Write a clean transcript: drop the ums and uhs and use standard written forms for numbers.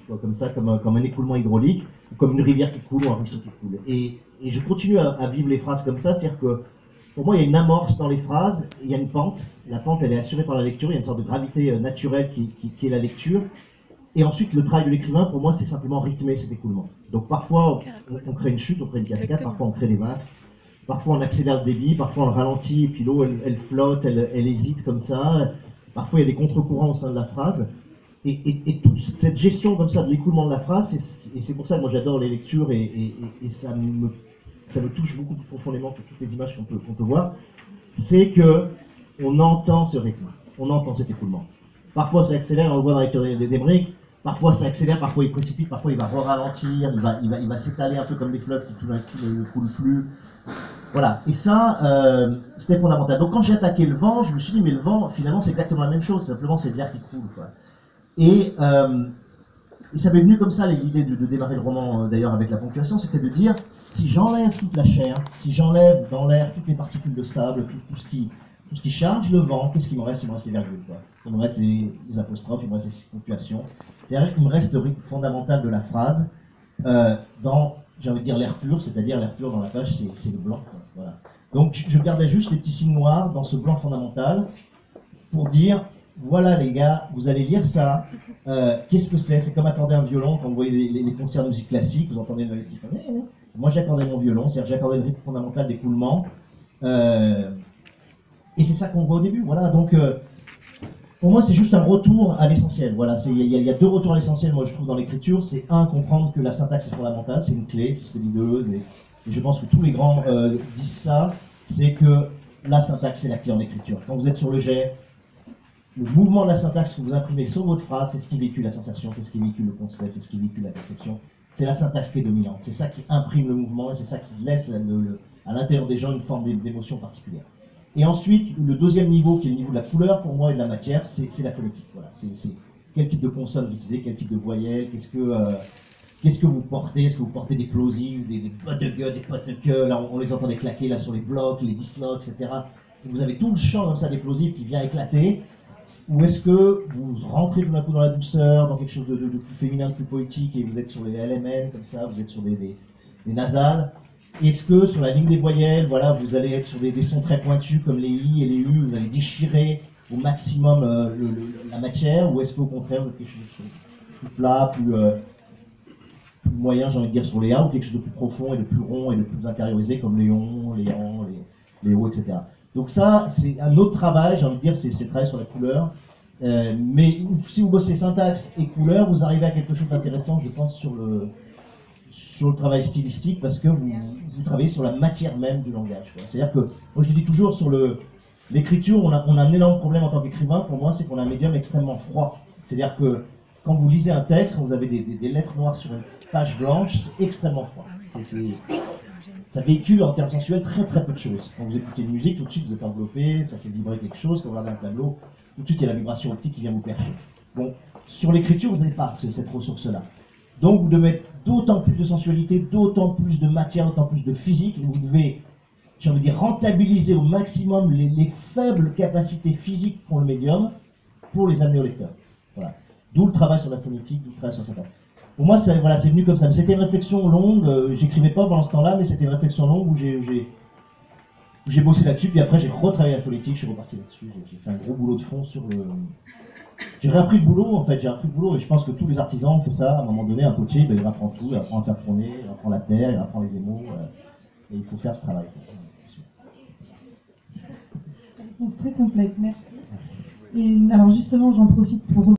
quoi, comme ça, comme un écoulement hydraulique, ou comme une rivière qui coule ou un ruisseau qui coule. Et je continue à vivre les phrases comme ça, c'est-à-dire que pour moi, il y a une amorce dans les phrases, il y a une pente. La pente, elle est assurée par la lecture, il y a une sorte de gravité naturelle qui est la lecture. Et ensuite, le travail de l'écrivain, pour moi, c'est simplement rythmer cet écoulement. Donc parfois, on crée une chute, on crée une cascade, parfois on crée des masques, parfois on accélère le débit, parfois on le ralentit, et puis l'eau, elle flotte, elle hésite comme ça. Parfois, il y a des contre-courants au sein de la phrase. Et toute cette gestion comme ça de l'écoulement de la phrase, et c'est pour ça que moi j'adore les lectures, et ça me touche beaucoup plus profondément que toutes les images qu'on peut voir, c'est que on entend ce rythme, on entend cet écoulement. Parfois ça accélère, on le voit dans les théories d'Emmerich, parfois ça accélère, parfois il précipite, parfois il va ralentir, il va s'étaler un peu comme les fleuves qui tout d'un coup ne coulent plus. Voilà, et ça, c'était fondamental. Donc quand j'ai attaqué le vent, je me suis dit, mais le vent, finalement, c'est exactement la même chose, simplement c'est de l'air qui coule, quoi. Et ça m'est venu comme ça, l'idée de démarrer le roman, d'ailleurs, avec la ponctuation, c'était de dire, si j'enlève toute la chair, si j'enlève dans l'air toutes les particules de sable, tout ce qui charge le vent, qu'est-ce qu'il me reste? Il me reste les virgules, quoi. Il me reste les apostrophes, il me reste les ponctuations. C'est-à-dire, il me reste le rythme fondamental de la phrase dans, j'ai envie de dire, l'air pur, c'est-à-dire l'air pur dans la page, c'est le blanc, quoi. Voilà. Donc, je gardais juste les petits signes noirs dans ce blanc fondamental pour dire, voilà les gars, vous allez lire ça, qu'est-ce que c'est? C'est comme accorder un violon quand vous voyez les concerts de musique classique, vous entendez le qui fait. Moi j'accordais mon violon, c'est-à-dire j'accordais le rythme fondamental d'écoulement. Et c'est ça qu'on voit au début, voilà. Donc pour moi c'est juste un retour à l'essentiel. Voilà, il y a deux retours à l'essentiel, moi je trouve dans l'écriture. C'est un, comprendre que la syntaxe est fondamentale, c'est une clé, c'est ce que dit Deleuze, et je pense que tous les grands disent ça, c'est que la syntaxe c'est la clé en écriture. Quand vous êtes sur le jet, le mouvement de la syntaxe que vous imprimez sur votre phrase, c'est ce qui véhicule la sensation, c'est ce qui véhicule le concept, c'est ce qui véhicule la perception. C'est la syntaxe qui est dominante, c'est ça qui imprime le mouvement et c'est ça qui laisse à l'intérieur des gens une forme d'émotion particulière. Et ensuite, le deuxième niveau, qui est le niveau de la couleur, pour moi, et de la matière, c'est la phonétique. Voilà. C'est quel type de consonne vous utilisez, quel type de voyelle, qu'est-ce que vous portez? Est-ce que vous portez des plosives, des potes de gueule, des potes de queue? Là, on les entendait claquer là, sur les blocs, les dislocs, etc. Et vous avez tout le champ comme ça des plosives qui vient éclater. Ou est-ce que vous rentrez tout d'un coup dans la douceur, dans quelque chose de plus féminin, de plus poétique, et vous êtes sur les LMN, comme ça, vous êtes sur des nasales? Est-ce que sur la ligne des voyelles, voilà, vous allez être sur des sons très pointus comme les I et les U, vous allez déchirer au maximum la matière, ou est-ce qu'au contraire, vous êtes quelque chose de plus plat, plus moyen, j'ai envie de dire, sur les A, ou quelque chose de plus profond et de plus rond et de plus intériorisé, comme les on, les en, les O, etc. Donc ça, c'est un autre travail, j'ai envie de dire, c'est le travail sur la couleur. Mais si vous bossez syntaxe et couleur, vous arrivez à quelque chose d'intéressant, je pense, sur le travail stylistique, parce que vous travaillez sur la matière même du langage. C'est-à-dire que, moi je dis toujours, sur l'écriture, on a un énorme problème en tant qu'écrivain, pour moi, c'est qu'on a un médium extrêmement froid. C'est-à-dire que quand vous lisez un texte, quand vous avez des lettres noires sur une page blanche, c'est extrêmement froid. Ça véhicule en termes sensuels très très peu de choses. Quand vous écoutez une musique, tout de suite vous êtes enveloppé, ça fait vibrer quelque chose. Quand vous regardez un tableau, tout de suite il y a la vibration optique qui vient vous percher. Bon, sur l'écriture, vous n'avez pas cette ressource-là. Donc vous devez mettre d'autant plus de sensualité, d'autant plus de matière, d'autant plus de physique, et vous devez, j'ai envie de dire, rentabiliser au maximum les faibles capacités physiques qu'ont le médium pour les amener au lecteur. Voilà. D'où le travail sur la phonétique, d'où le travail sur ça. Pour moi, c'est venu comme ça. Mais c'était une réflexion longue, j'écrivais pas pendant ce temps-là, mais c'était une réflexion longue où j'ai bossé là-dessus, puis après j'ai retravaillé la phonétique, je suis reparti là-dessus, j'ai fait un gros boulot de fond sur le... J'ai réappris le boulot, en fait, et je pense que tous les artisans ont fait ça, à un moment donné, un potier, ben, il apprend tout, il apprend à faire tourner, il apprend la terre, il apprend les émaux, et il faut faire ce travail, c'est sûr. Réponse très complète, merci. Et alors justement, j'en profite pour